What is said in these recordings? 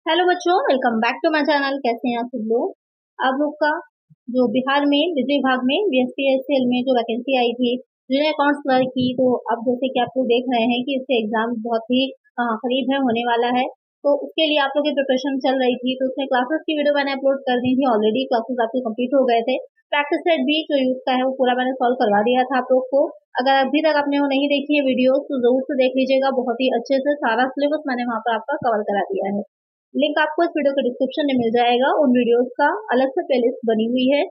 Hello बच्चों, welcome back to my channel. कैसे हैं आप सब लोग। आप लोग का जो बिहार में बिजली विभाग में बीएसपीएससीएल में जो वैकेंसी आई थी जूनियर अकाउंट्स क्लर्क की, तो अब जैसे कि आप लोग देख रहे हैं कि इसके एग्जाम बहुत ही करीब है, होने वाला है। तो उसके लिए आप लोग की प्रिपरेशन चल रही थी, तो उसमें क्लासेस की वीडियो मैंने अपलोड कर दी थी। ऑलरेडी क्लासेस आपके कंप्लीट हो गए थे। प्रैक्टिस सेट भी जो यूथ का है वो पूरा मैंने सॉल्व करवा दिया था आप लोग को। अगर अभी तक आपने वो नहीं देखी है वीडियो तो जरूर से देख लीजिएगा। बहुत ही अच्छे से सारा सिलेबस मैंने वहाँ पर आपका कवर करा दिया है। लिंक आपको इस वीडियो के डिस्क्रिप्शन में मिल जाएगा। उन वीडियोस का अलग से प्लेलिस्ट बनी हुई है।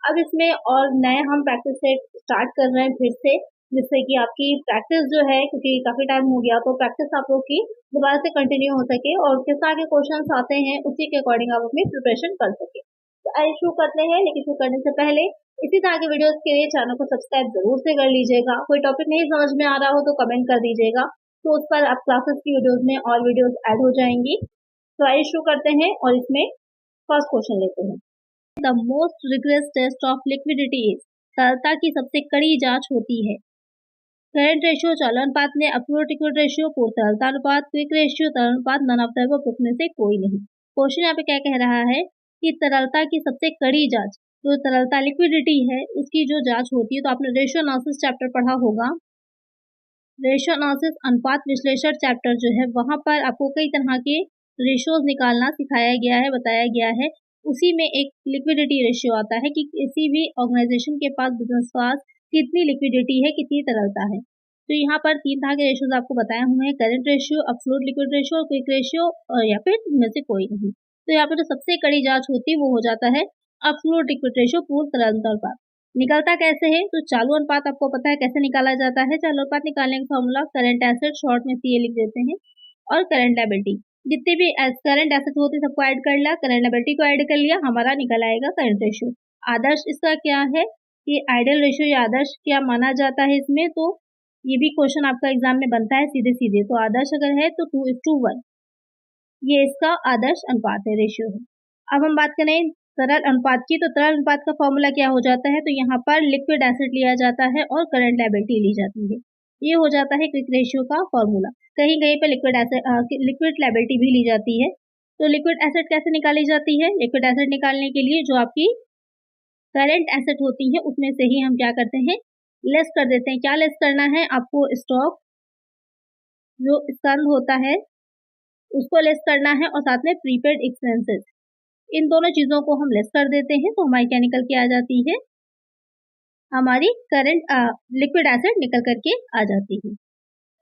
अब इसमें और नए हम प्रैक्टिस सेट स्टार्ट कर रहे हैं फिर से, जिससे कि आपकी प्रैक्टिस जो है, क्योंकि काफी टाइम हो गया, तो प्रैक्टिस आप लोग की दोबारा से कंटिन्यू हो सके और किस तरह के क्वेश्चन आते हैं उसी के अकॉर्डिंग आप अपनी प्रिपरेशन कर सके। तो आइए शुरू करते हैं, लेकिन शुरू करने से पहले इसी तरह के वीडियोस के लिए चैनल को सब्सक्राइब जरूर से कर लीजिएगा। कोई टॉपिक नहीं समझ में आ रहा हो तो कमेंट कर दीजिएगा, तो उस पर आप क्लासेस की वीडियोस में और वीडियोस ऐड हो जाएंगी। तो आइए शुरू करते हैं और इसमें फर्स्ट क्वेश्चन लेते हैं। The most rigorous test of liquidity is, तरलता की सबसे कड़ी जांच होती है। करंट रेशियो चालन अनुपात में, अप्रोच लिक्विड रेशियो, पूर्ण तरलता अनुपात, क्विक रेशियो, तरल अनुपात, नन ऑफ द अबव में से कोई नहीं। क्वेश्चन यहाँ पे क्या कह रहा है कि तरलता की सबसे कड़ी जांच, जो तरलता लिक्विडिटी है उसकी जो जांच होती है, तो आपने रेशियो एनालिसिस चैप्टर पढ़ा होगा। रेशियो एनालिसिस अनुपात विश्लेषण चैप्टर जो है, वहां पर आपको कई तरह के रेशियोज निकालना सिखाया गया है, बताया गया है। उसी में एक लिक्विडिटी रेशियो आता है कि किसी भी ऑर्गेनाइजेशन के पास, बिजनेस पास कितनी लिक्विडिटी है, कितनी तरलता है। तो यहाँ पर तीन तरह के रेशियोज आपको बताए हुए हैं, current ratio, absolute liquid ratio और क्विक रेशियो, और या फिर इनमें से कोई नहीं। तो यहाँ पर जो सबसे कड़ी जांच होती है वो हो जाता है अब्सोल्यूट लिक्विड रेशियो, पूर्ण तरलता अनुपात। निकलता कैसे है, तो चालू अनुपात आपको पता है कैसे निकाला जाता है। चालू अनुपात निकालने का फॉर्मूला करंट एसेट, शॉर्ट में सीए लिख देते हैं, और करंट लायबिलिटी, जितने भी करंट एसेट होते हैं सबको ऐड कर लिया, करंट लायबिलिटी को ऐड कर लिया, हमारा निकल आएगा करंट रेशियो। आदर्श इसका क्या है कि आइडियल रेशियो या आदर्श क्या माना जाता है इसमें, तो ये भी क्वेश्चन आपका एग्जाम में बनता है सीधे सीधे। तो आदर्श अगर है तो 2:1, ये इसका आदर्श अनुपात है, रेशियो है। अब हम बात करें तरल अनुपात की, तो तरल अनुपात का फॉर्मूला क्या हो जाता है, तो यहाँ पर लिक्विड एसिड लिया जाता है और करंट लायबिलिटी ली जाती है। ये हो जाता है क्विक रेशियो का फॉर्मूला। कहीं कहीं पे लिक्विड लायबिलिटी भी ली जाती है। तो लिक्विड एसिड कैसे निकाली जाती है, लिक्विड एसिड निकालने के लिए जो आपकी करंट एसेट होती है उसमें से ही हम क्या करते हैं, लेस कर देते हैं। क्या लेस करना है आपको, स्टॉक जो स्कंद होता है उसको लेस करना है, और साथ में प्रीपेड एक्सपेंसेस, इन दोनों चीजों को हम लेस कर देते हैं। तो हमारी क्या निकल के आ जाती है, हमारी करंट लिक्विड एसिड निकल करके आ जाती है।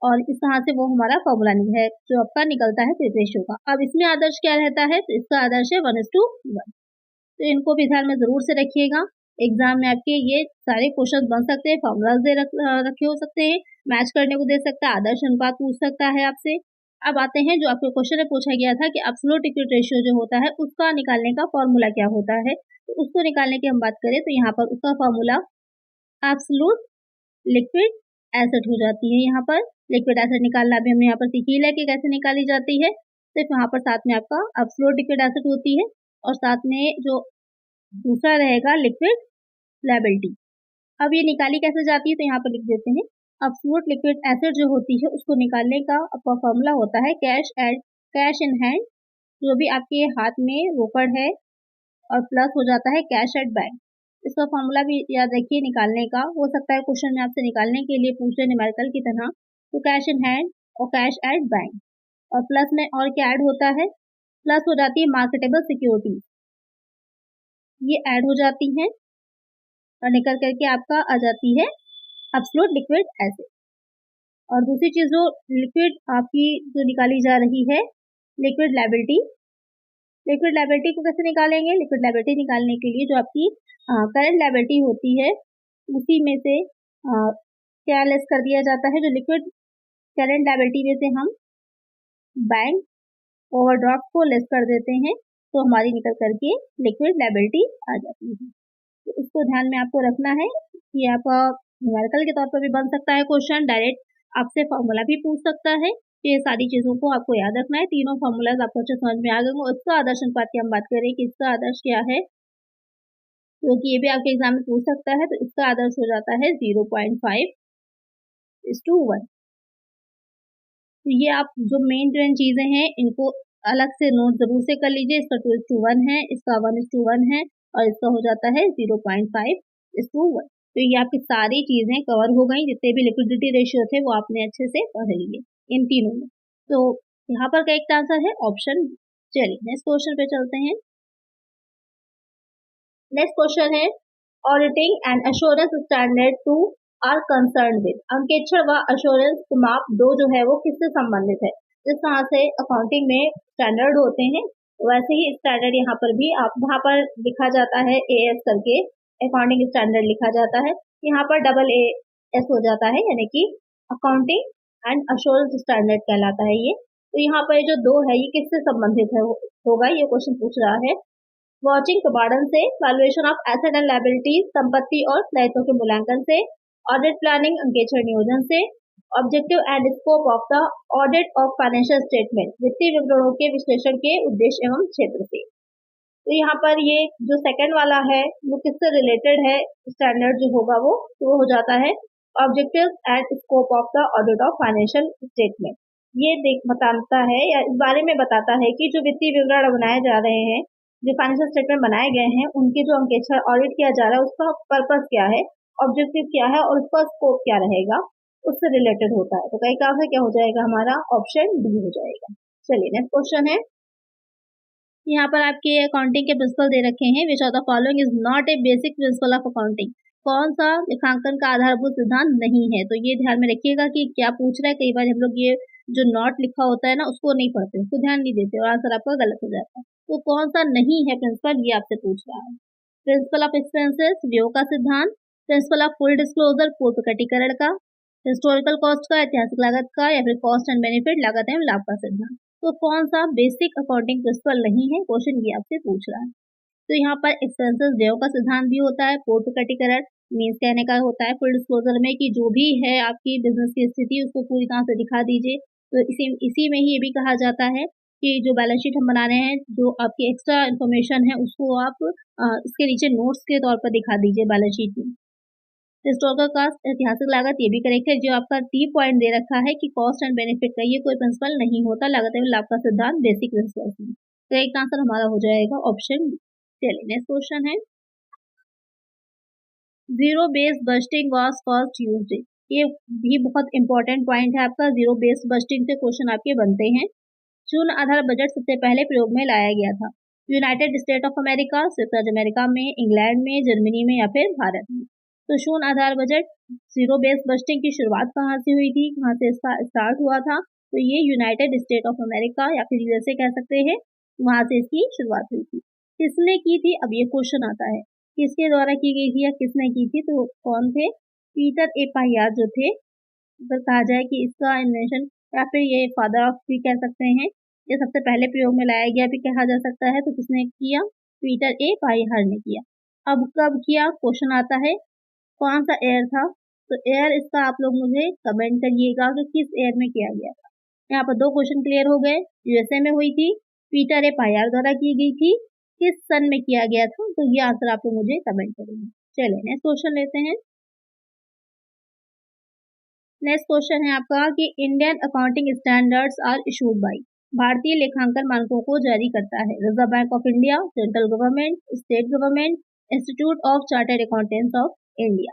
और इस तरह से वो हमारा फॉर्मूला है जो आपका निकलता है क्विक रेशियो का। अब इसमें आदर्श क्या रहता है, तो इसका आदर्श है 1:1। तो इनको भी ध्यान में जरूर से रखिएगा। एग्जाम में आपके ये सारे क्वेश्चन बन सकते हैं, फॉर्मूलाज रखे हो सकते हैं, मैच करने को दे सकता है, आदर्श अनुपात पूछ सकता है आपसे। अब आते हैं जो आपके क्वेश्चन में पूछा गया था कि एब्सोल्यूट लिक्विड रेशियो जो होता है उसका निकालने का फॉर्मूला क्या होता है। तो उसको निकालने की हम बात करें तो यहाँ पर उसका फॉर्मूला एब्सोल्यूट लिक्विड एसिड हो जाती है। यहाँ पर लिक्विड एसिड निकालना भी हमने यहाँ पर सीख ही लिया कि कैसे निकाली जाती है। सिर्फ यहाँ पर साथ में आपका एब्सोल्यूट लिक्विड एसिड होती है, और साथ में जो दूसरा रहेगा लिक्विड लायबिलिटी। अब ये निकाली कैसे जाती है, तो यहाँ पर लिख देते हैं, एब्सोल्यूट लिक्विड एसिड जो होती है उसको निकालने का आपका फॉर्मूला होता है कैश इन हैंड, जो भी आपके हाथ में रोकड़ है, और प्लस हो जाता है कैश एट बैंक। इसका फॉर्मूला भी याद रखिए निकालने का, हो सकता है क्वेश्चन में आपसे निकालने के लिए पूछे न्यूमेरिकल की तरह। तो कैश इन हैंड और कैश एट बैंक, और प्लस में और क्या ऐड होता है, प्लस हो जाती है मार्केटेबल सिक्योरिटीज, ये ऐड हो जाती है, और निकल करके आपका आ जाती है एब्सोल्यूट लिक्विड एसिड। और दूसरी चीज जो लिक्विड आपकी जो निकाली जा रही है, लिक्विड लायबिलिटी। लिक्विड लायबिलिटी को कैसे निकालेंगे, लिक्विड लायबिलिटी निकालने के लिए जो आपकी करंट लायबिलिटी होती है उसी में से क्या लेस कर दिया जाता है, जो लिक्विड करंट लायबिलिटी में से हम बैंक ओवरड्राफ्ट को लेस कर देते हैं, तो हमारी निकल करके लिक्विड लायबिलिटी आ जाती है। तो इसको ध्यान में आपको रखना है कि आपका न्यूमेरिकल के तौर पर भी बन सकता है क्वेश्चन, डायरेक्ट आपसे फॉर्मूला भी पूछ सकता है। तो ये सारी चीजों को आपको याद रखना है। तीनों फॉर्मूलाज आपको अच्छे समझ में आ गए होंगे। इसका आदर्श अनुपात की हम बात करें कि इसका आदर्श क्या है, क्योंकि ये भी आपके एग्जाम में पूछ सकता है। तो इसका आदर्श हो जाता है 0.5:1। तो ये आप जो मेन चीजें हैं इनको अलग से नोट जरूर से कर लीजिए। इसका 2:1 है, इसका 1:1 है और इसका हो जाता है 0.5:1। तो ये आपकी सारी चीजें कवर हो गई, जितने भी लिक्विडिटी रेशियो थे वो आपने अच्छे से पढ़ लिए इन तीनों में। तो यहाँ पर करेक्ट आंसर है ऑप्शन। चलिए नेक्स्ट क्वेश्चन पे चलते हैं। नेक्स्ट क्वेश्चन है auditing and assurance standard two are concern with. अंकेक्षण व एश्योरेंस माप दो जो है वो किससे संबंधित है? जिस तरह से अकाउंटिंग में स्टैंडर्ड होते हैं वैसे ही स्टैंडर्ड यहाँ पर भी आप वहाँ पर लिखा जाता है AS करके, अकाउंटिंग स्टैंडर्ड लिखा जाता है, यहाँ पर AA हो जाता है, यानी कि अकाउंटिंग एंड एश्योरेंस स्टैंडर्ड कहलाता है ये। तो यहाँ पर जो दो है ये किससे संबंधित है होगा, ये क्वेश्चन पूछ रहा है। वॉचिंग प्रमाणन से, valuation of asset and liabilities संपत्ति और दायित्वों के मूल्यांकन से, ऑडिट प्लानिंग अंकेक्षण नियोजन से, objective and scope of the audit of financial statement वित्तीय विवरणों के विश्लेषण के उद्देश्य एवं क्षेत्र से। तो यहाँ पर ये जो सेकंड वाला है वो किससे रिलेटेड है, स्टैंडर्ड जो होगा वो तो हो जाता है objective and scope of the audit of financial statement. ये बताता है या इस बारे में बताता है कि जो वित्तीय विवरण बनाए जा रहे हैं, जो फाइनेंशियल स्टेटमेंट बनाए गए हैं, उनके जो अंकेक्षण ऑडिट किया जा रहा है उसका पर्पस क्या है, ऑब्जेक्टिव क्या है और उसका स्कोप क्या रहेगा, उससे रिलेटेड होता है। तो कई काम से क्या हो जाएगा हमारा ऑप्शन डी हो जाएगा। चलिए नेक्स्ट क्वेश्चन है। यहाँ पर आपके अकाउंटिंग के प्रिंसिपल दे रखे हैं। Which of the following is not a basic principle of accounting. कौन सा लेखांकन का आधारभूत सिद्धांत नहीं है? तो ये ध्यान में रखिएगा कि क्या पूछ रहा है। कई बार हम लोग ये जो नॉट लिखा होता है ना उसको नहीं पढ़ते, उसको ध्यान नहीं देते और आंसर आपका गलत हो जाता है। तो कौन सा नहीं है प्रिंसिपल, ये आपसे पूछ रहा है। प्रिंसिपल ऑफ एक्सपेंसेस, व्यय का सिद्धांत, प्रिंसिपल ऑफ फुल डिस्क्लोजर, पूर्व प्रकटीकरण का, हिस्टोरिकल कॉस्ट का, ऐतिहासिक लागत का, या फिर कॉस्ट एंड बेनिफिट, लागत एवं लाभ का सिद्धांत। तो कौन सा बेसिक अकाउंटिंग प्रिंसिपल नहीं है, क्वेश्चन ये आपसे पूछ रहा है। तो यहाँ पर एक्सपेंसेस व्यय का सिद्धांत भी होता है, पूर्व प्रकटीकरण मीन्स कहने का होता है फुल डिस्क्लोजर में कि जो भी है आपकी बिजनेस की स्थिति उसको पूरी तरह से दिखा दीजिए। तो इसी में ही ये भी कहा जाता है कि जो बैलेंस शीट हम बना रहे हैं, जो आपकी एक्स्ट्रा इन्फॉर्मेशन है उसको आप इसके नीचे नोट्स के तौर पर दिखा दीजिए बैलेंस शीट में। हिस्टोरिकल कॉस्ट, ऐतिहासिक लागत, ये भी करेक्ट है। जो आपका टी पॉइंट दे रखा है कि कॉस्ट एंड बेनिफिट का, ये कोई प्रिंसिपल नहीं होता। लागत एवं लाभ का सिद्धांत बेसिक प्रिंसिपल है। करेक्ट आंसर हमारा हो जाएगा ऑप्शन डी। चलिए नेक्स्ट क्वेश्चन है। Zero based budgeting was first used. ये भी बहुत इंपॉर्टेंट पॉइंट है आपका। जीरो बेस्ड बस्टिंग से क्वेश्चन आपके बनते हैं। शून्य आधार बजट सबसे पहले प्रयोग में लाया गया था यूनाइटेड स्टेट ऑफ अमेरिका, संयुक्त राज्य अमेरिका में, इंग्लैंड में, जर्मनी में या फिर भारत में। तो शून्य आधार बजट जीरो बेस्ड बस्टिंग की शुरुआत कहाँ से हुई थी, कहाँ से इसका स्टार्ट हुआ था? तो ये यूनाइटेड स्टेट ऑफ अमेरिका या फिर यूएसए कह सकते हैं, वहां से इसकी शुरुआत हुई थी। किसने की थी, अब ये क्वेश्चन आता है किसके द्वारा की गई थी या किसने की थी? तो कौन थे? पीटर ए पाहियर जो थे, अगर कहा जाए कि इसका इन्वेंशन या फिर ये फादर ऑफ भी कह सकते हैं, ये सबसे पहले प्रयोग में लाया गया भी कहा जा सकता है। तो किसने किया? पीटर ए पाहियर ने किया। अब कब किया क्वेश्चन आता है, कौन सा एयर था? तो एयर इसका आप लोग मुझे कमेंट करिएगा कि किस एयर में किया गया था। यहाँ पर दो क्वेश्चन क्लियर हो गए। यूएसए में हुई थी, पीटर ए पाहियर द्वारा की गई थी, किस सन में किया गया था? तो ये आंसर आप लोग मुझे कमेंट करेंगे। चलिए नेक्स्ट क्वेश्चन लेते हैं। नेक्स्ट क्वेश्चन है आपका कि Indian accounting standards are issued by. भारतीय लेखांकन मानकों को जारी करता है Reserve Bank of India, central government, state government, Institute of Chartered Accountants of India.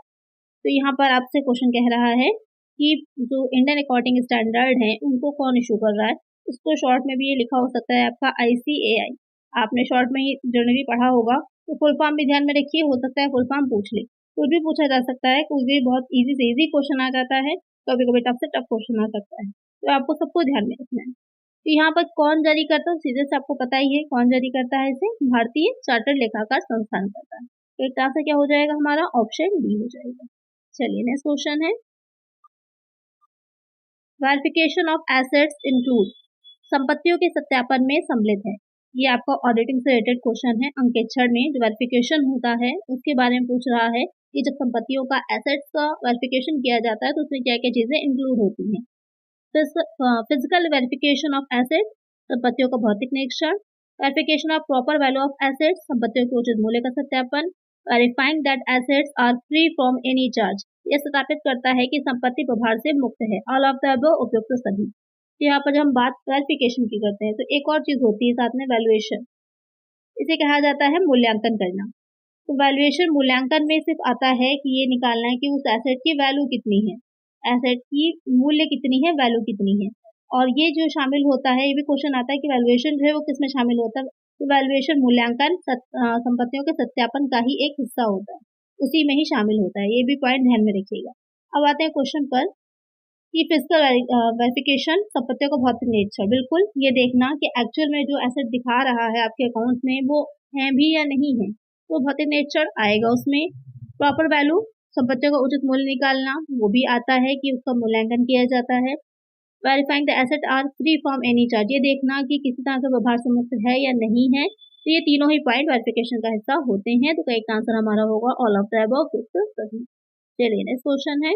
तो यहाँ पर आपसे क्वेश्चन कह रहा है कि जो इंडियन अकाउंटिंग स्टैंडर्ड हैं उनको कौन इशू कर रहा है। उसको शॉर्ट में भी ये लिखा हो सकता है आपका ICAI। आपने शॉर्ट में ही जनरली पढ़ा होगा, तो फुल फॉर्म भी ध्यान में रखिए, हो सकता है फुल फॉर्म पूछ ले। कुछ भी पूछा जा सकता है, कुछ भी बहुत इजी से इजी क्वेश्चन आ जाता है, कभी कभी टफ से टफ क्वेश्चन आ सकता है। तो आपको सबको ध्यान में रखना है। तो यहाँ पर कौन जारी करता है, सीधे से आपको पता ही है कौन जारी करता है इसे, भारतीय चार्टर्ड लेखाकार संस्थान करता है। तो एक तरह से क्या हो जाएगा हमारा ऑप्शन डी हो जाएगा। चलिए नेक्स्ट क्वेश्चन है। वेरिफिकेशन ऑफ एसेट्स इंक्लूड, संपत्तियों के सत्यापन में सम्मिलित है। ये आपका ऑडिटिंग से रिलेटेड क्वेश्चन है। अंकेक्षण में जो वेरिफिकेशन होता है उसके बारे में पूछ रहा है कि जब संपत्तियों का एसेट्स का वेरिफिकेशन किया जाता है तो उसमें क्या क्या चीजें इंक्लूड होती हैं। फिजिकल वेरिफिकेशन ऑफ एसेट्स, संपत्तियों का भौतिक निरीक्षण, verification of proper value of assets, संपत्तियों के उचित मूल्य का सत्यापन, verifying that assets are free from any charge, यह सत्यापित करता है कि संपत्ति प्रभार से मुक्त है। ऑल ऑफ द अबव उपयुक्त सभी। तो यहाँ पर जब हम बात क्लैरिफिकेशन की करते हैं तो एक और चीज़ होती है साथ में वैल्यूएशन। इसे कहा जाता है मूल्यांकन करना। तो वैल्यूएशन मूल्यांकन में सिर्फ आता है कि ये निकालना है कि उस एसेट की वैल्यू कितनी है, एसेट की मूल्य कितनी है, वैल्यू कितनी है। और ये जो शामिल होता है, ये भी क्वेश्चन आता है कि वैल्यूएशन जो है वो किस में शामिल होता है। तो वैल्यूएशन मूल्यांकन संपत्तियों के सत्यापन का ही एक हिस्सा होता है, उसी में ही शामिल होता है। ये भी पॉइंट ध्यान में रखिएगा। अब आते हैं क्वेश्चन पर कि फिजिकल वेरिफिकेशन संपत्तियों का भौतिक नेचर। बिल्कुल ये देखना कि एक्चुअल में जो एसेट दिखा रहा है आपके अकाउंट में वो है भी या नहीं है, तो भौतिक नेचर आएगा उसमें। प्रॉपर वैल्यू संपत्तियों का उचित मूल्य निकालना, वो भी आता है कि उसका मूल्यांकन किया जाता है। Verifying the asset are free from any charge, ये देखना कि किसी तरह का व्यवहार से मुक्त है या नहीं है। तो ये तीनों ही पॉइंट वेरिफिकेशन का हिस्सा होते हैं। तो करेक्ट आंसर हमारा होगा ऑल ऑफ द अबव, सही। चलिए नेक्स्ट क्वेश्चन है,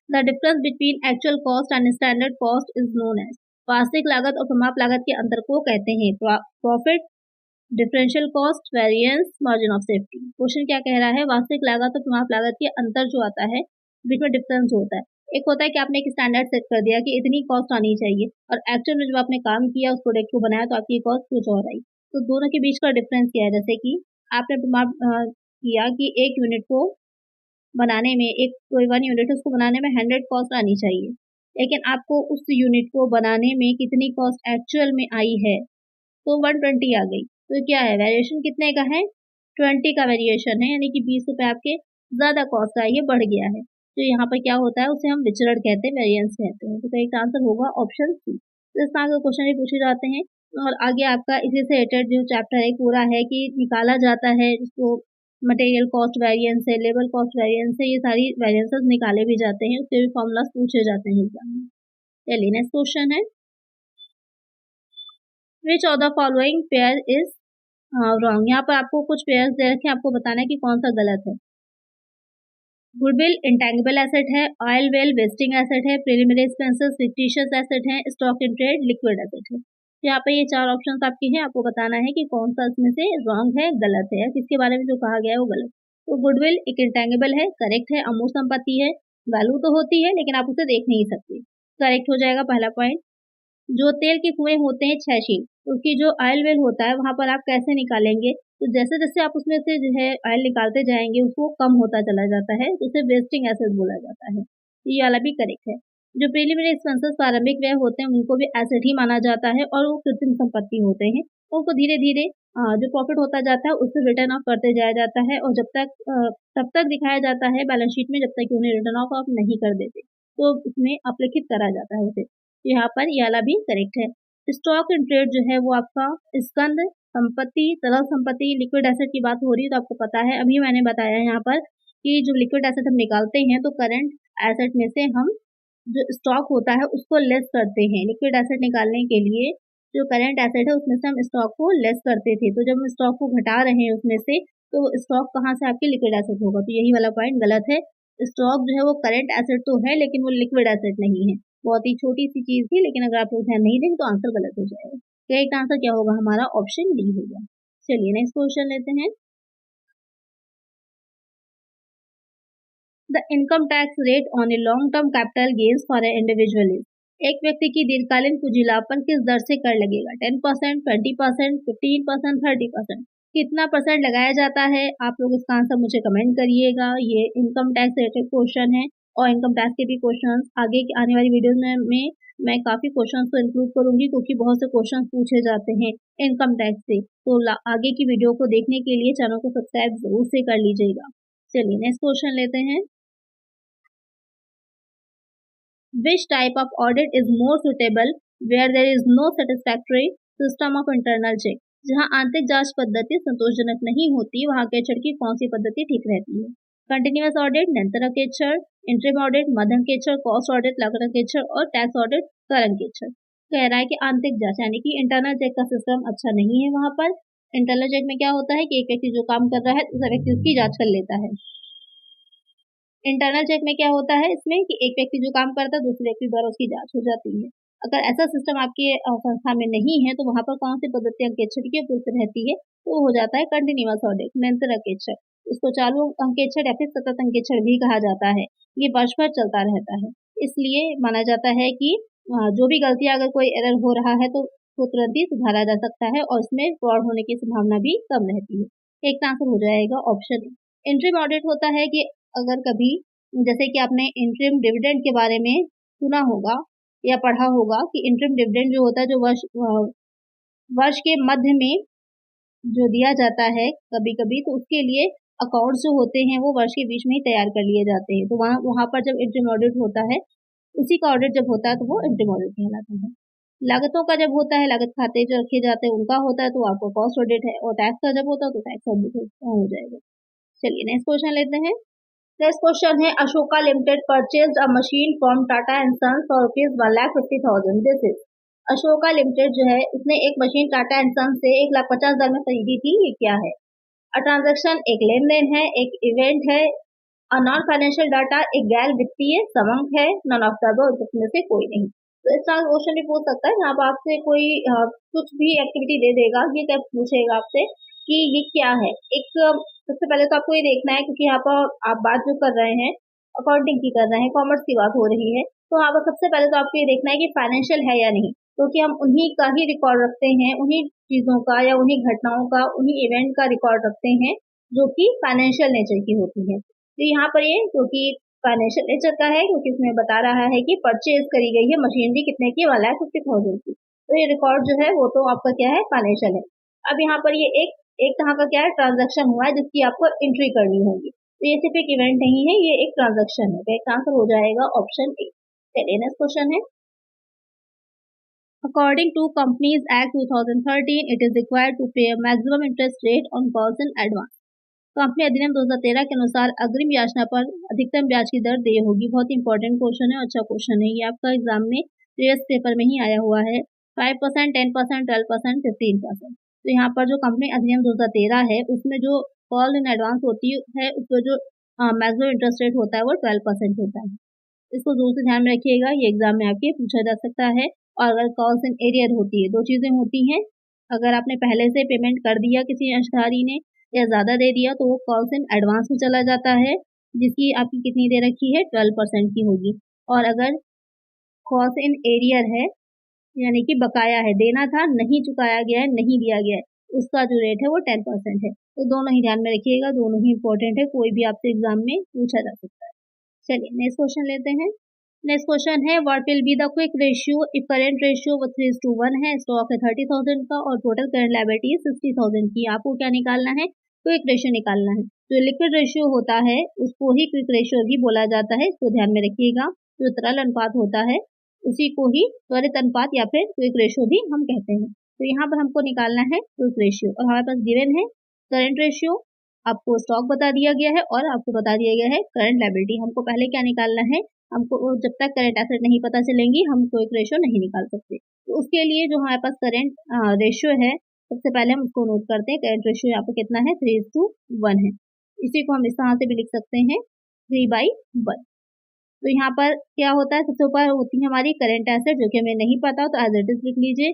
the difference between actual cost and standard cost is known as, वास्तविक लागत और प्रमाप लागत के अंतर को कहते हैं profit, differential cost, variance, margin of safety. Question क्या कह रहा है, वास्तविक लागत और प्रमाप लागत के अंतर जो आता है, बीच में डिफरेंस होता है। एक होता है कि आपने एक स्टैंडर्ड सेट कर दिया कि इतनी कॉस्ट आनी चाहिए, और एक्चुअल में जब आपने काम किया उस प्रोडक्ट को बनाया तो आपकी कॉस्ट कुछ और आई। तो दोनों के बीच का डिफरेंस क्या है, जैसे कि आपने प्रमाप किया कि एक यूनिट को बनाने में, एक कोई 1 यूनिट है उसको बनाने में 100 कॉस्ट आनी चाहिए, लेकिन आपको उस यूनिट को बनाने में कितनी कॉस्ट एक्चुअल में आई है, तो 120 आ गई। तो क्या है, वेरिएशन कितने का है, 20 का वेरिएशन है, यानी कि 20 रुपये आपके ज़्यादा कॉस्ट आई है, बढ़ गया है। तो यहाँ पर क्या होता है, उसे हम विचरण कहते हैं, वेरिएंस कहते हैं। तो करेक्ट आंसर होगा ऑप्शन सी। तो इस तरह के क्वेश्चन भी पूछे जाते हैं। और आगे आपका इसी से रिलेटेड जो चैप्टर है पूरा है कि निकाला जाता है, जिसको मटेरियल कॉस्ट वेरिएंस है, लेबर कॉस्ट वेरिएंस है, ये सारी वेरिएंसेस निकाले भी जाते हैं, उसके भी फॉर्मूलाज पूछे जाते हैं एग्जाम में। चलिए नेक्स्ट क्वेश्चन है, which of the following pair is wrong. यहाँ पर आपको कुछ पेयर्स दे रखे हैं, आपको बताना है कि कौन सा गलत है। गुडविल इंटेंगिबल एसेट है, ऑयल वेल वेस्टिंग एसेट है, प्रिलिमिनरी एक्सपेंसेस फिक्टिशियस एसेट है, stock in trade liquid asset है। तो यहाँ पर ये 4 ऑप्शन आपके हैं, आपको बताना है कि कौन सा इसमें से रॉन्ग है, गलत है, किसके बारे में जो कहा गया है वो गलत। तो गुडविल एक इंटेंगिबल है, करेक्ट है, अमूर्त संपत्ति है, वैल्यू तो होती है लेकिन आप उसे देख नहीं सकते, करेक्ट हो जाएगा पहला पॉइंट। जो तेल के कुएं होते हैं क्षयशील, उसकी जो ऑयल वेल होता है वहां पर आप कैसे निकालेंगे, तो जैसे जैसे आप उसमें से जो है ऑयल निकालते जाएंगे उसको कम होता चला जाता है, तो उसे वेस्टिंग एसेट बोला जाता है। ये वाला भी करेक्ट है। जो प्रीलिमिनरी एक्सपेंसेस प्रारंभिक व्यय होते हैं उनको भी एसेट ही माना जाता है, और वो कृत्रिम संपत्ति होते हैं, उनको धीरे धीरे जो प्रॉफिट होता जाता है उससे रिटर्न ऑफ करते जाया जाता है, और जब तक तब तक दिखाया जाता है बैलेंस शीट में जब तक कि उन्हें रिटर्न ऑफ आप नहीं कर देते, तो उसमें अपलिखित करा जाता है उसे। यहाँ पर ये वाला भी करेक्ट है। स्टॉक इन ट्रेड जो है वो आपका स्कंद संपत्ति, तरल संपत्ति, लिक्विड एसेट की बात हो रही है, तो आपको पता है अभी मैंने बताया यहाँ पर कि जो लिक्विड एसेट हम निकालते हैं तो करंट एसेट में से हम जो स्टॉक होता है उसको लेस करते हैं। लिक्विड एसेट निकालने के लिए जो करंट एसेट है उसमें से हम स्टॉक को लेस करते थे, तो जब हम स्टॉक को घटा रहे हैं उसमें से, तो स्टॉक कहाँ से आपके लिक्विड एसेट होगा, तो यही वाला पॉइंट गलत है। स्टॉक जो है वो करंट एसेट तो है लेकिन वो लिक्विड एसेट नहीं है, बहुत ही छोटी सी चीज थी, लेकिन अगर आप लोग ध्यान नहीं देंगे तो आंसर गलत हो जाएगा। करेक्ट आंसर क्या होगा हमारा, ऑप्शन डी होगा। चलिए नेक्स्ट क्वेश्चन लेते हैं, the income tax rate on a long term capital gains for a individual is, एक व्यक्ति की दीर्घकालीन पूंजी लाभ पर किस दर से कर लगेगा, 10%, 20%, 15%, 30%, कितना परसेंट लगाया जाता है। आप लोग इसका आंसर मुझे कमेंट करिएगा। ये इनकम टैक्स रिलेटेड क्वेश्चन है, और इनकम टैक्स के भी क्वेश्चन आगे की आने वाली वीडियोज में मैं काफी क्वेश्चंस को इंक्लूड करूंगी, क्योंकि बहुत से क्वेश्चंस पूछे जाते हैं इनकम टैक्स से। तो आगे की वीडियो को देखने के लिए चैनल को सब्सक्राइब जरूर से कर लीजिएगा। चलिए नेक्स्ट क्वेश्चन लेते हैं, which type of audit is more suitable where there is no satisfactory system of internal check, जहां आंतरिक जांच पद्धति संतोषजनक नहीं होती वहां केचर की कौन सी पद्धति ठीक रहती है। कंटिन्यूअस ऑडिट, निरंतर केचर, इंटरिम ऑडिट, मध्यम केचर, कॉस्ट ऑडिट, लागत केचर, और टैक्स ऑडिट, करंट केचर। कह रहा है कि आंतरिक जांच यानी कि इंटरनल चेक का सिस्टम अच्छा नहीं है वहां पर। इंटरनल चेक में क्या होता है कि एक व्यक्ति जो काम कर रहा है दूसरा व्यक्ति उसकी जांच कर लेता है। इंटरनल चेक में क्या होता है इसमें कि एक व्यक्ति जो काम करता है दूसरे व्यक्ति द्वारा उसकी जांच हो जाती है। अगर ऐसा सिस्टम आपके संस्था में नहीं है तो वहां पर कौन सी पद्धति अंकेक्षर की उपयुक्त रहती है, तो हो जाता है कंटिन्यूअस ऑडिट, निरंतर अंकेक्षर। इसको चालू अंकेक्षर या फिर सतत अंकेक्षर भी कहा जाता है। ये वर्ष भर चलता रहता है, इसलिए माना जाता है कि जो भी गलतियां अगर कोई एरर हो रहा है तो उसको तुरंत ही सुधारा जा सकता है और इसमें फ्रॉड होने की संभावना भी कम रहती है। एक आंसर हो जाएगा ऑप्शन ए। इंटरिम ऑडिट होता है कि अगर कभी जैसे कि आपने इंटरिम डिविडेंड के बारे में सुना होगा या पढ़ा होगा कि इंटरिम डिविडेंड जो होता है जो वर्ष के मध्य में जो दिया जाता है कभी कभी, तो उसके लिए अकाउंट्स जो होते हैं वो वर्ष के बीच में ही तैयार कर लिए जाते हैं। तो वहाँ वहाँ पर जब इंटरिम ऑडिट होता है, उसी का ऑडिट जब होता है तो वो इंटरिम ऑडिट कहलाता है। लागतों का जब होता है, लागत खाते जो रखे जाते हैं उनका होता है तो आपको कॉस्ट ऑडिट है, और टैक्स का जब होता है तो टैक्स ऑडिट हो जाएगा। चलिए नेक्स्ट क्वेश्चन लेते हैं। नेक्स्ट क्वेश्चन है, Ashoka limited purchased a machine from Tata and sons for ₹1,50,000। This is Ashoka limited जो है उसने एक मशीन टाटा एंड सन्स से 1,50,000 में खरीदी थी। ये क्या है? अ ट्रांजेक्शन एक लेन देन है, एक इवेंट है, अ नॉन फाइनेंशियल डाटा एक गैर वित्तीय समंक है, नन ऑफ द अबव इसमें से कोई नहीं। तो इस तरह क्वेश्चन भी पूछ सकता है। यहाँ पर आपसे कोई कुछ भी एक्टिविटी दे देगा, ये क्या पूछेगा आपसे कि ये क्या है। एक सबसे पहले तो आपको ये देखना है, क्योंकि यहाँ पर आप बात जो कर रहे हैं अकाउंटिंग की कर रहे हैं, कॉमर्स की बात हो रही है, तो यहाँ पर सबसे पहले तो आपको ये देखना है कि फाइनेंशियल है या नहीं, क्योंकि हम उन्हीं का ही रिकॉर्ड रखते हैं, उन्हीं चीजों का या उन्हीं घटनाओं का, उन्हीं इवेंट का रिकॉर्ड रखते हैं जो कि फाइनेंशियल नेचर की होती है। तो यहाँ पर ये जो कि फाइनेंशियल नेचर का है, क्योंकि इसमें बता रहा है कि परचेज करी गई है मशीनरी कितने की, 1,50,000 की। तो ये रिकॉर्ड जो है वो तो आपका क्या है, फाइनेंशियल है। अब यहाँ पर ये एक तरह का क्या है, ट्रांजेक्शन हुआ है जिसकी आपको एंट्री करनी होगी। तो ये सिर्फ एक इवेंट नहीं है, ये एक ट्रांजेक्शन है। तो एक आंसर हो जाएगा ऑप्शन ए। चलिए नेक्स्ट क्वेश्चन है, According to Companies Act 2013, it is required to pay a maximum interest rate on calls in advance. Company अधिनियम 2013 के अनुसार अग्रिम याचना पर अधिकतम ब्याज की दर देय होगी। बहुत इंपॉर्टेंट क्वेश्चन है, अच्छा क्वेश्चन है ये, आपका एग्जाम में प्रीवियस पेपर में ही आया हुआ है। 5%, 10%, 12%, 15%। तो यहाँ पर जो कंपनी अधिनियम 2013 है उसमें जो कॉल इन एडवांस होती है उसमें जो मैक्सिमम इंटरेस्ट रेट होता है वो 12% होता है। इसको दूर से ध्यान में रखिएगा, ये एग्जाम में आपके पूछा जा सकता है। और अगर कॉल्स इन एरियर होती है, दो चीजें होती हैं, अगर आपने पहले से पेमेंट कर दिया किसी अंशधारी ने या ज्यादा दे दिया तो वो कॉल्स इन एडवांस में चला जाता है, जिसकी आपकी कितनी दे रखी है, 12% की होगी। और अगर कॉल्स इन एरियर है यानी कि बकाया है, देना था नहीं चुकाया गया है, नहीं दिया गया है, उसका जो रेट है वो 10% है। तो दोनों ही ध्यान में रखिएगा, दोनों ही इंपॉर्टेंट है, कोई भी आपसे एग्जाम में पूछा जा सकता है। चलिए नेक्स्ट क्वेश्चन लेते हैं। नेक्स्ट क्वेश्चन है, what will be the quick ratio if current ratio 3:1 है, स्टॉक है 30,000 का और टोटल करंट लायबिलिटी है 60,000 की। आपको क्या निकालना है, क्विक रेशियो निकालना है। जो लिक्विड रेशियो होता है उसको ही क्विक रेशियो भी बोला जाता है, इसको ध्यान में रखिएगा। जो तरल अनुपात होता है उसी को ही त्वरित अनुपात या फिर क्विक रेशियो भी हम कहते हैं। तो यहाँ पर हमको निकालना है क्विक रेशियो, और हमारे पास गिवन है करंट रेशियो, आपको स्टॉक बता दिया गया है और आपको बता दिया गया है करंट लायबिलिटी। हमको पहले क्या निकालना है, हमको जब तक करंट एसेट नहीं पता चलेंगी हम क्विक रेशियो नहीं निकाल सकते। तो उसके लिए जो हमारे पास करंट रेशियो है, सबसे पहले हम उसको नोट करते हैं। करंट रेशियो यहाँ पर कितना है, 3:1 है। इसी को हम इस तरह से भी लिख सकते हैं 3/1। तो यहाँ पर क्या होता है, सबसे ऊपर होती है हमारी करंट एसेट जो कि हमें नहीं पता, तो एज इट इज लिख लीजिए।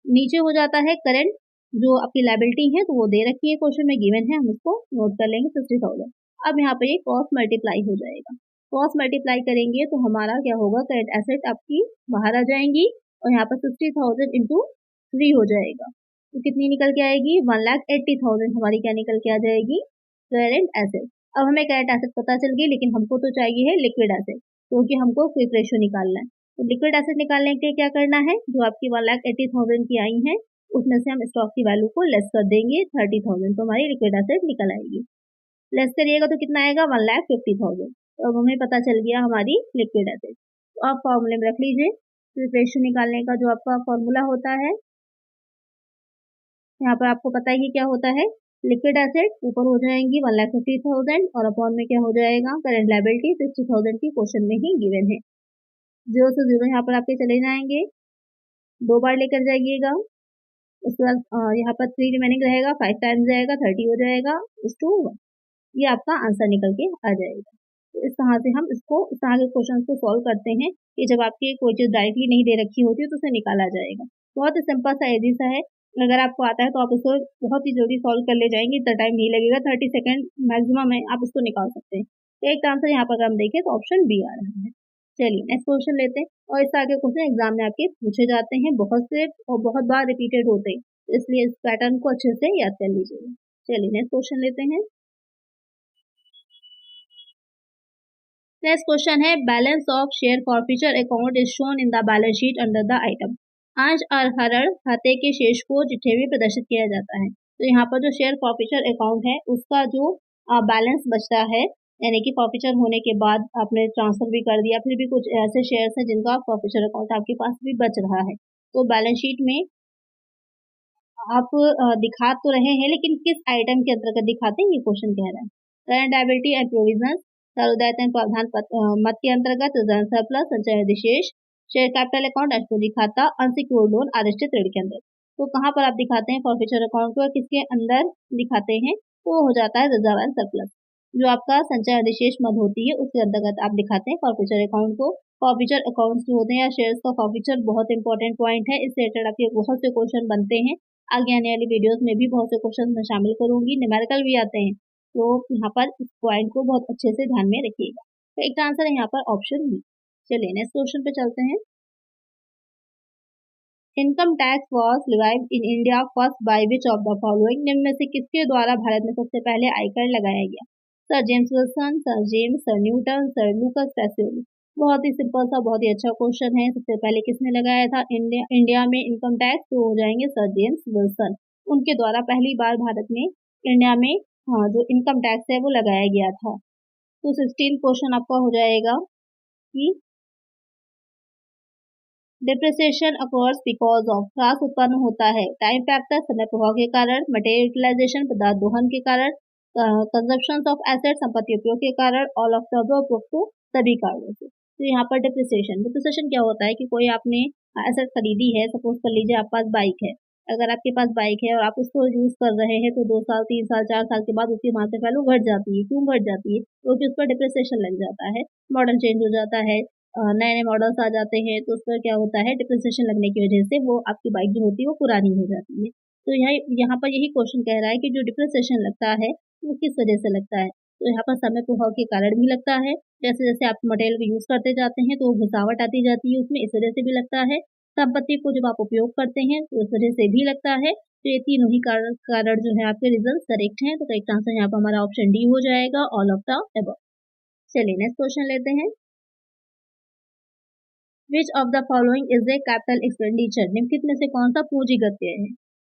नीचे हो जाता है करंट जो आपकी लायबिलिटी है, तो वो दे रखी है क्वेश्चन में, गिवन है, हम इसको नोट कर लेंगे 60,000। अब यहाँ पर ये कॉस्ट मल्टीप्लाई हो जाएगा। कॉस्ट मल्टीप्लाई करेंगे तो हमारा क्या होगा, करंट एसेट आपकी बाहर आ जाएंगी और यहाँ पर 60,000 इंटू 3 हो जाएगा। तो कितनी निकल के आएगी, 1,80,000 हमारी क्या निकल के आ जाएगी, करंट एसेट। अब हमें करंट एसेट पता चल गई, लेकिन हमको तो चाहिए है लिक्विड एसेट, क्योंकि हमको क्विक रेशियो निकालना है। तो लिक्विड एसेट निकालने के लिए क्या करना है, जो आपकी 1,80,000 की आई है उसमें से हम स्टॉक की वैल्यू को लेस कर देंगे 30,000, तो हमारी लिक्विड एसेट निकल आएगी। लेस करिएगा तो कितना आएगा, 1,50,000। तो अब हमें पता चल गया हमारी लिक्विड एसेट। तो आप फॉर्मूले में रख लीजिए, क्विक रेशियो निकालने का जो आपका फॉर्मूला होता है, यहाँ पर आपको पता ही क्या होता है, लिक्विड एसेट ऊपर हो जाएंगी 1,50,000 और अपॉन में क्या हो जाएगा, करंट लायबिलिटी 60,000 की क्वेश्चन में ही गिवन है। 0 से 0 यहाँ पर आपके चले जाएंगे, 2 बार लेकर जाइएगा। उसके बाद यहाँ पर 3 रिमेनिंग रहेगा, 5 टाइम्स जाएगा, 30 हो जाएगा, इस टू 1। ये आपका आंसर निकल के आ जाएगा। तो इस तरह से हम इसको, इस तरह के क्वेश्चन को सॉल्व करते हैं कि जब आपकी कोई चीज़ डायरेक्टली नहीं दे रखी होती है तो उसे निकाला जाएगा। बहुत ही सिंपल सा, इजी सा है। अगर आपको आता है तो आप इसको बहुत ही जल्दी सॉल्व कर ले जाएंगे, इतना टाइम नहीं लगेगा, 30 सेकेंड मैक्सिमम है, आप इसको निकाल सकते हैं। तो एक आंसर यहाँ पर हम देखें तो ऑप्शन बी आ रहा है। चलिए नेक्स्ट क्वेश्चन लेते हैं। और इससे आगे क्वेश्चन एग्जाम में आपके पूछे जाते हैं, बहुत से और बहुत बार रिपीटेड होते हैं, तो इसलिए इस पैटर्न को अच्छे से याद कर लीजिए। चलिए नेक्स्ट क्वेश्चन लेते हैं। नेक्स्ट क्वेश्चन है balance of share forfeiture account is shown in the balance sheet under the item. आंश और हरण खाते के शेष को चिट्ठे में प्रदर्शित किया जाता है। तो यहाँ पर जो शेयर फॉरफीचर अकाउंट है उसका जो बैलेंस बचता है, यानी कि फॉरफीचर होने के बाद आपने ट्रांसफर भी कर दिया, फिर भी कुछ ऐसे शेयर्स हैं जिनका फॉरफीचर अकाउंट आपके पास भी बच रहा है, तो बैलेंस शीट में आप दिखा तो रहे हैं, लेकिन किस आइटम के अंतर्गत दिखाते हैं ये क्वेश्चन कह रहा है। करंट लायबिलिटी एंड प्रोविजन, दायित्व प्रावधान मत के अंतर्गत, रिजर्व सरप्लस, संचय अधिशेष, शेयर कैपिटल अकाउंट, अष्टभुजी खाता, अनसिक्योर्ड लोन, आरक्षित ऋण के अंदर। तो कहाँ पर आप दिखाते हैं फॉरफीचर अकाउंट को, किसके अंदर दिखाते हैं, तो हो जाता है रिजर्व एंड सरप्लस। जो आपका संचय अधिशेष मद होती है उसके अंतर्गत आप दिखाते हैं फॉरफीचर अकाउंट को। फॉरफीचर अकाउंट्स जो होते हैं या शेयर्स का फॉरफीचर बहुत इंपॉर्टेंट पॉइंट है, इससे रिलेटेड आपके बहुत से क्वेश्चन बनते हैं। आगे आने वाली वीडियोस में भी बहुत से क्वेश्चन मैं शामिल करूंगी, न्यूमेरिकल भी आते हैं, तो यहाँ पर इस पॉइंट को बहुत अच्छे से ध्यान में रखिएगा। तो एक आंसर है यहाँ पर ऑप्शन बी। चलिए नेक्स्ट क्वेश्चन पे चलते हैं। Income tax was levied in India first by which of the following. निम्न में से किसके द्वारा भारत में सबसे पहले आयकर लगाया गया। Sir James Wilson, sir James, sir Newton, sir लूकस Pacioli. बहुत ही सिंपल सा, बहुत ही अच्छा क्वेश्चन है। सबसे पहले किसने लगाया था इंडिया में इनकम टैक्स, तो हो जाएंगे सर जेम्स विल्सन। उनके द्वारा पहली बार भारत में इंडिया में जो इनकम टैक्स है वो लगाया गया था। तो 16 क्वेश्चन आपका हो जाएगा कि डिप्रिसिएशन अकर्स बिकॉज ऑफ, ह्रास उत्पन्न होता है टाइम फैक्टर, समय प्रभाव के कारण, मटेरियल यूटिलाइजेशन, पदार्थ दोहन के कारण, कंजप्शन ऑफ एसेट, संपत्ति उपयोग के कारण, ऑल ऑफ द उपरोक्त सभी कारणों से। तो यहाँ पर डिप्रिसिएशन क्या होता है कि कोई आपने एसेट खरीदी है, सपोज कर लीजिए आपके पास बाइक है। अगर आपके पास बाइक है और आप उसको यूज कर रहे हैं, तो 2 साल 3 साल 4 साल के बाद उसकी मार्केट वैल्यू घट जाती है। क्यों घट जाती है? क्योंकि उस पर डिप्रिसिएशन लग जाता है, मॉडल चेंज हो जाता है, नए नए मॉडल्स आ जाते हैं, तो उस पर क्या होता है, डिप्रिसिएशन लगने की वजह से वो आपकी बाइक जो होती है वो पुरानी हो जाती है। तो यहाँ पर यही क्वेश्चन कह रहा है कि जो डिप्रिसिएशन लगता है वो किस वजह से लगता है। तो यहाँ पर समय प्रभाव के कारण भी लगता है, जैसे जैसे आप मटेरियल को यूज करते जाते हैं तो घिसावट आती जाती है उसमें, इस वजह से भी लगता है। संपत्ति को जब आप उपयोग करते हैं तो उस वजह से भी लगता है। तो ये तीनों ही कारण जो है आपके रिजल्ट करेक्ट हैं। तो करेक्ट आंसर यहाँ पर हमारा ऑप्शन डी हो जाएगा, ऑल ऑफ द अबव। चलिए नेक्स्ट क्वेश्चन लेते हैं। Which of the following is a capital expenditure. निम्नलिखित में से कौन सा पूंजीगत व्यय है।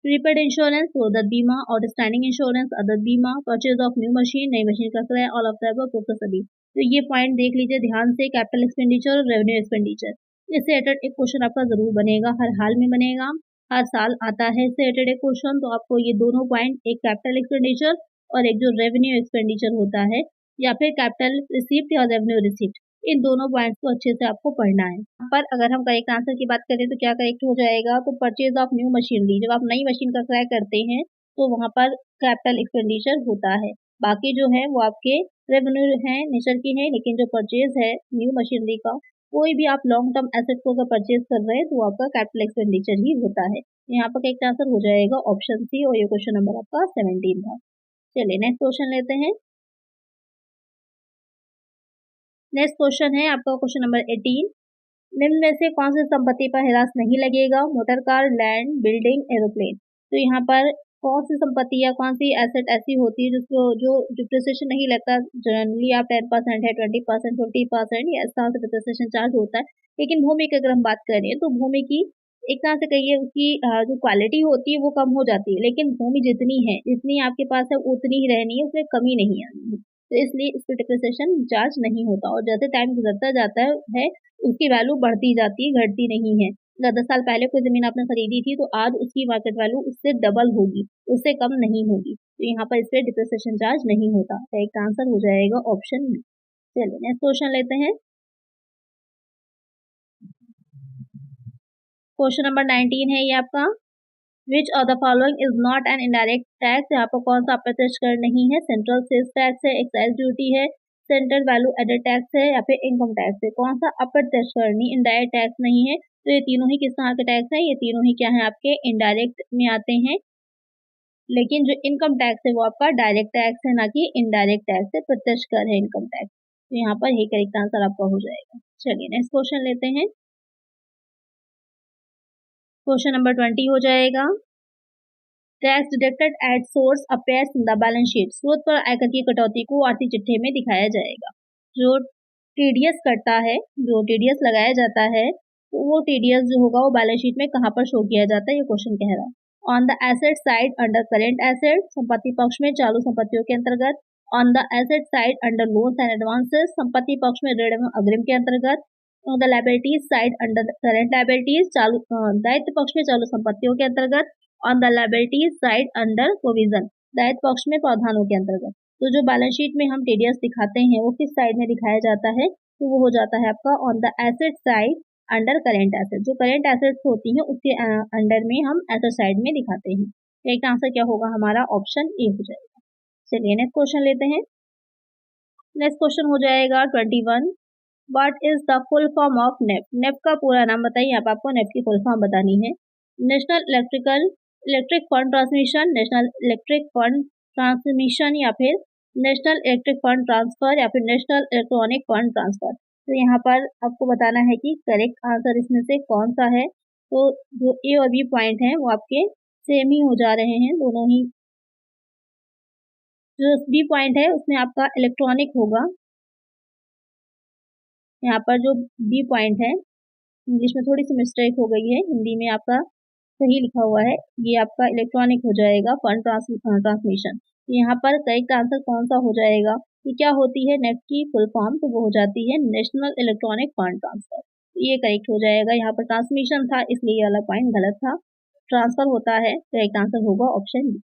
प्रीपेड इंश्योरेंस, प्रोदत्त बीमा, आउटस्टैंडिंग इंश्योरेंस, अदत्त बीमा, परचेज ऑफ न्यू मशीन, नई मशीन का क्रय, ऑल ऑफ द अबव, उपरोक्त सभी। तो ये पॉइंट देख लीजिए ध्यान से, कैपिटल एक्सपेंडिचर और रेवेन्यू एक्सपेंडिचर। इससे रिलेटेड एक क्वेश्चन आपका जरूर बनेगा, हर हाल में बनेगा, हर साल आता है इससे रिलेटेड एक क्वेश्चन। तो आपको ये दोनों पॉइंट, एक कैपिटल एक्सपेंडिचर और एक जो रेवेन्यू एक्सपेंडिचर होता है, या फिर कैपिटल रिसीप्ट या रेवेन्यू रिसीप्ट, इन दोनों पॉइंट्स को अच्छे से आपको पढ़ना है। पर अगर हम करेक्ट आंसर की बात करें तो क्या करेक्ट हो जाएगा, तो परचेज ऑफ न्यू मशीनरी, जब आप नई मशीन का क्रय करते हैं तो वहां पर कैपिटल एक्सपेंडिचर होता है। बाकी जो है वो आपके रेवेन्यू है, नेचर की है, लेकिन जो परचेज है न्यू मशीनरी का, कोई भी आप लॉन्ग टर्म एसेट को अगर परचेज कर रहे हैं तो आपका कैपिटल एक्सपेंडिचर ही होता है। यहाँ पर करेक्ट आंसर हो जाएगा ऑप्शन सी, और ये क्वेश्चन नंबर आपका 17 था। चलिए नेक्स्ट क्वेश्चन लेते हैं। नेक्स्ट क्वेश्चन है आपका क्वेश्चन नंबर 18। निम्न में से कौन सी संपत्ति पर हिरास नहीं लगेगा। Motor car, land, building, aeroplane. तो यहाँ पर कौन सी संपत्ति या कौन सी एसेट ऐसी होती है जिसको जो डिप्रिसिएशन नहीं लगता। जनरली आप 10% है, 20%, 50% या इस तरह से डिप्रिसिएशन चार्ज होता है। लेकिन भूमि की अगर हम बात करें तो भूमि की एक तरह से कहिए उसकी जो क्वालिटी होती है वो कम हो जाती है, लेकिन भूमि जितनी है, जितनी आपके पास है उतनी ही रहनी है, उसमें कमी नहीं आनी है। तो इसलिए इस पर डिप्रिसिएशन चार्ज नहीं होता, और जैसे टाइम गुजरता जाता है उसकी वैल्यू बढ़ती जाती है, घटती नहीं है। अगर 10 साल पहले कोई जमीन आपने खरीदी थी तो आज उसकी मार्केट वैल्यू उससे डबल होगी, उससे कम नहीं होगी। तो यहाँ पर इस पर डिप्रिसिएशन चार्ज नहीं होता। तो एक आंसर हो जाएगा ऑप्शन बी। चलिए नेक्स्ट क्वेश्चन लेते हैं। क्वेश्चन नंबर 19 है ये आपका। Which of the following is not an indirect tax. यहाँ पर कौन सा अप्रत्यक्ष कर नहीं है। सेंट्रल सेल्स टैक्स है, एक्साइज ड्यूटी है, सेंट्रल वैल्यू एडेड टैक्स है, या फिर इनकम टैक्स है। कौन सा अप्रत्यक्ष कर नहीं, इनडायरेक्ट टैक्स नहीं है। तो ये तीनों ही किस तरह के टैक्स है, ये तीनों ही क्या है आपके इनडायरेक्ट में आते हैं। लेकिन जो इनकम टैक्स है वो आपका डायरेक्ट टैक्स है, ना कि इनडायरेक्ट टैक्स है, प्रत्यक्ष कर है इनकम टैक्स। तो यहाँ पर ही करेक्ट आंसर आपका हो जाएगा। चलिए नेक्स्ट क्वेश्चन लेते हैं। क्वेश्चन नंबर 20 हो जाएगा। Tax deducted at source appears in the balance sheet. स्रोत पर आयकर की कटौती को आर्थिक चिट्ठे में दिखाया जाएगा। जो टीडीएस कटता है, जो टीडीएस लगाया जाता है, तो वो टीडीएस जो होगा वो बैलेंस शीट में कहाँ पर शो किया जाता है, ये क्वेश्चन कह रहा है। On the asset side under current asset, संपत्ति पक्ष में चालू संपत्तियों के अंतर्गत। On the asset side under loans and advances, संपत्ति पक्ष में ऋण एवं अग्रिम के अंतर्गत। On the liabilities side under current liabilities, चालू दायित्व पक्ष में चालू संपत्तियों के अंतर्गत। On the liabilities side under provision, दायित्व पक्ष में प्रावधानों के अंतर्गत। तो जो बैलेंस शीट में हम टीडीएस दिखाते हैं वो किस साइड में दिखाया जाता है, तो वो हो जाता है आपका on the asset side under current asset. जो करेंट एसेट्स होती हैं उसके अंडर में हम एसेट साइड में दिखाते हैं। एक आंसर क्या होगा हमारा, ऑप्शन ए हो जाएगा। चलिए नेक्स्ट क्वेश्चन लेते हैं। नेक्स्ट क्वेश्चन हो जाएगा 21। What is the full form of NEFT. NEFT का पूरा नाम बताइए। यहाँ पर आपको नेफ्ट की फुल फॉर्म बतानी है। National electric fund transmission, national electric fund transmission, या फिर नेशनल इलेक्ट्रिक फंड ट्रांसफर, या फिर नेशनल इलेक्ट्रॉनिक फंड ट्रांसफर। तो यहाँ पर आपको बताना है कि करेक्ट आंसर इसमें से कौन सा है। तो जो ए और बी पॉइंट हैं वो आपके सेम ही हो जा रहे हैं दोनों ही। जो बी पॉइंट है उसमें आपका इलेक्ट्रॉनिक होगा। यहाँ पर जो बी पॉइंट है, इंग्लिश में थोड़ी सी मिस्टेक हो गई है, हिंदी में आपका सही लिखा हुआ है, ये आपका इलेक्ट्रॉनिक हो जाएगा, फंड ट्रांसमिशन। यहाँ पर करेक्ट आंसर कौन सा हो जाएगा, कि क्या होती है नेफ्ट की फुल फॉर्म, तो वो हो जाती है नेशनल इलेक्ट्रॉनिक फंड ट्रांसफर। ये करेक्ट हो जाएगा। यहाँ पर ट्रांसमिशन था इसलिए ये वाला पॉइंट गलत था, ट्रांसफर होता है। करेक्ट आंसर होगा ऑप्शन बी।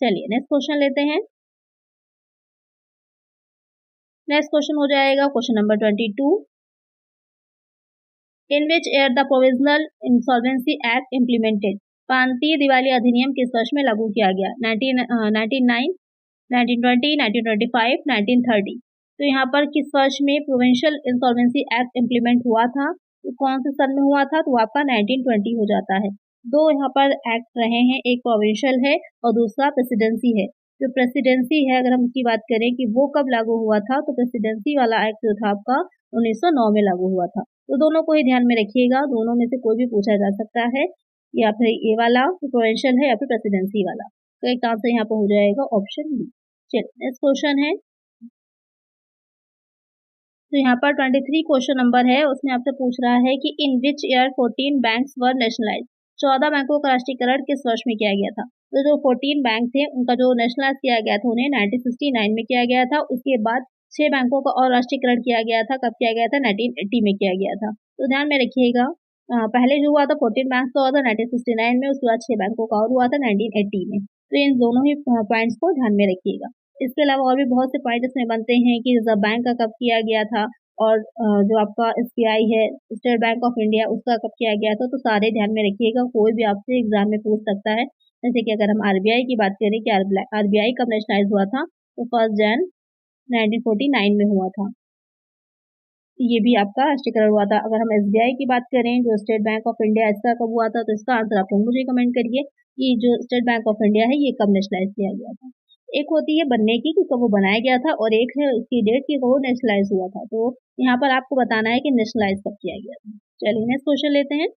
चलिए नेक्स्ट क्वेश्चन लेते हैं। नेक्स्ट क्वेश्चन हो जाएगा question number 22। In which year the provisional insolvency act implemented. प्रांतीय दिवाली अधिनियम किस वर्ष में लागू किया गया, 1909, 1920, 1925, 1930। तो यहाँ पर किस वर्ष में प्रोविंशियल इंसॉल्वेंसी एक्ट इम्प्लीमेंट हुआ था, तो कौन से सन में हुआ था, तो आपका 1920 हो जाता है। दो यहाँ पर एक्ट रहे हैं, एक प्रोविंशियल है और दूसरा प्रेसिडेंसी है। जो प्रेसिडेंसी है अगर हम उसकी बात करें कि वो कब लागू हुआ था, तो प्रेसिडेंसी वाला एक्ट जो था आपका 1909 में लागू हुआ था। तो दोनों को ही ध्यान में रखिएगा, दोनों में से कोई भी पूछा जा सकता है, या फिर ये वाला प्रोविंशियल है या फिर प्रेसिडेंसी वाला। तो एक आंसर यहाँ पर हो जाएगा ऑप्शन बी। चलिए नेक्स्ट क्वेश्चन है। तो यहाँ पर 23 क्वेश्चन नंबर है, उसमें आपसे पूछ रहा है कि in which year 14 banks were nationalise. 14 बैंकों का राष्ट्रीयकरण किस वर्ष में किया गया था। तो जो 14 बैंक थे उनका जो नेशनलाइज किया गया था उन्हें 1969 में किया गया था। उसके बाद 6 बैंकों का और राष्ट्रीयकरण किया गया था, कब किया गया था, 1980 में किया गया था। तो ध्यान में रखिएगा, पहले जो हुआ था 14 बैंक का हुआ था 1969 में, उसके बाद 6 बैंकों का और हुआ था 1980 में। तो इन दोनों ही पॉइंट्स को ध्यान में रखिएगा। इसके अलावा और भी बहुत से पॉइंट इसमें बनते हैं कि रिजर्व बैंक का कब किया गया था, और जो आपका एसबीआई है, स्टेट बैंक ऑफ इंडिया, उसका कब किया गया था। तो सारे ध्यान में रखिएगा, कोई भी आपसे एग्जाम में पूछ सकता है। जैसे कि अगर हम आरबीआई की बात करें कि आरबीआई कब नेशनलाइज हुआ था, तो 1 जनवरी 1949 में हुआ था। ये भी आपका राष्ट्रीयकरण हुआ था। अगर हम एसबीआई की बात करें, जो स्टेट बैंक ऑफ इंडिया, इसका कब हुआ था, तो इसका आंसर आप लोग मुझे कमेंट करिए कि जो स्टेट बैंक ऑफ इंडिया है ये कब नेशनलाइज किया गया था। एक होती है बनने की कि कब वो बनाया गया था, और एक है उसकी डेट की कब वो नेशनलाइज हुआ था। तो यहाँ पर आपको बताना है कि नेशनलाइज कब किया गया था। चलिए नेक्स्ट क्वेश्चन लेते हैं।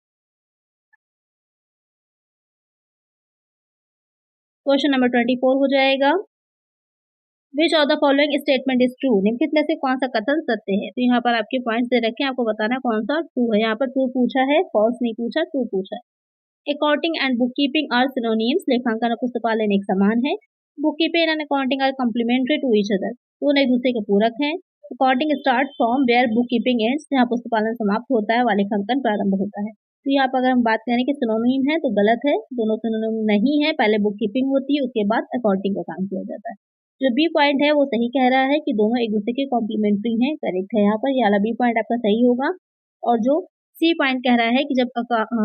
क्वेश्चन नंबर 24 हो जाएगा। Which of the following statement is true. निम्नलिखित में से कौन सा कथन सत्य है। तो यहाँ पर आपके पॉइंट्स दे रखे हैं, आपको बताना है कौन सा ट्रू है। यहाँ पर ट्रू पूछा है, फॉल्स नहीं पूछा, ट्रू पूछा है। Accounting and book keeping are synonyms. लेखांकन और पुस्तकालय एक समान है। Book keeping and accounting are complementary to each other. दोनों एक दूसरे के पूरक हैं। Accounting start from where book keeping ends. जहाँ पुस्तकालय समाप्त होता है वहाँ लेखांकन प्रारंभ होता है। तो यहाँ पर अगर हम बात करें कि सिनोनिम है तो गलत है, दोनों सिनोनिम नहीं है। पहले बुक कीपिंग होती है, उसके बाद अकाउंटिंग का काम किया जाता है। जो बी पॉइंट है वो सही कह रहा है कि दोनों एक दूसरे के कॉम्प्लीमेंट्री हैं, करेक्ट है। यहाँ पर ये वाला बी पॉइंट आपका सही होगा। और जो सी पॉइंट कह रहा है कि जब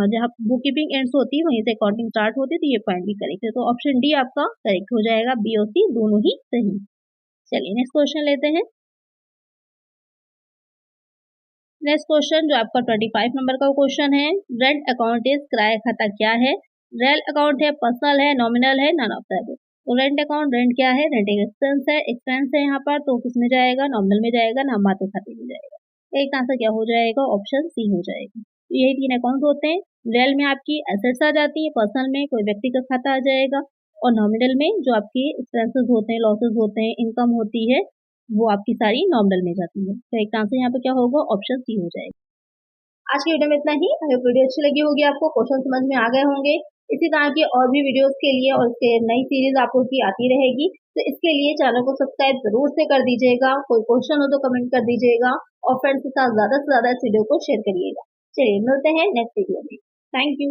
जहाँ बुक कीपिंग एंड्स होती है वहीं से अकाउंटिंग स्टार्ट होती है, तो ये पॉइंट भी करेक्ट है। तो ऑप्शन डी आपका करेक्ट हो जाएगा, बी और सी दोनों ही सही। चलिए नेक्स्ट क्वेश्चन लेते हैं। नेक्स्ट क्वेश्चन जो आपका 25 नंबर का क्वेश्चन है। रेंट अकाउंट इज, किराया खाता क्या है। रेल अकाउंट है, पर्सनल है, नॉमिनल है, नन ऑफ द अबव। तो रेंट अकाउंट, रेंट क्या है, रेंट एक एक्सपेंस है, एक्सपेंस है यहाँ पर, तो किस में जाएगा, नॉमिनल में जाएगा, नाम मात्र खाते में जाएगा। एक आंसर क्या हो जाएगा, ऑप्शन सी हो जाएगा। तो यही 3 अकाउंट होते हैं। रियल में आपकी एसेट्स आ जाती है, पर्सनल में कोई व्यक्ति का खाता आ जाएगा, और नॉमिनल में जो आपकी एक्सपेंसेस होते हैं, लॉसेस होते हैं, इनकम होती है, वो आपकी सारी नॉमिनल में जाती है। तो एक आंसर यहाँ पे क्या होगा, ऑप्शन सी हो जाएगा। आज की वीडियो में इतना ही। अगर वीडियो अच्छी लगी होगी, आपको क्वेश्चन समझ में आ गए होंगे, इसी तरह की और भी वीडियोस के लिए और इसके नई सीरीज आपको की आती रहेगी, तो इसके लिए चैनल को सब्सक्राइब जरूर से कर दीजिएगा। कोई क्वेश्चन हो तो कमेंट कर दीजिएगा, और फ्रेंड्स के साथ ज्यादा से ज्यादा इस वीडियो को शेयर करिएगा। चलिए मिलते हैं नेक्स्ट वीडियो में। Thank you.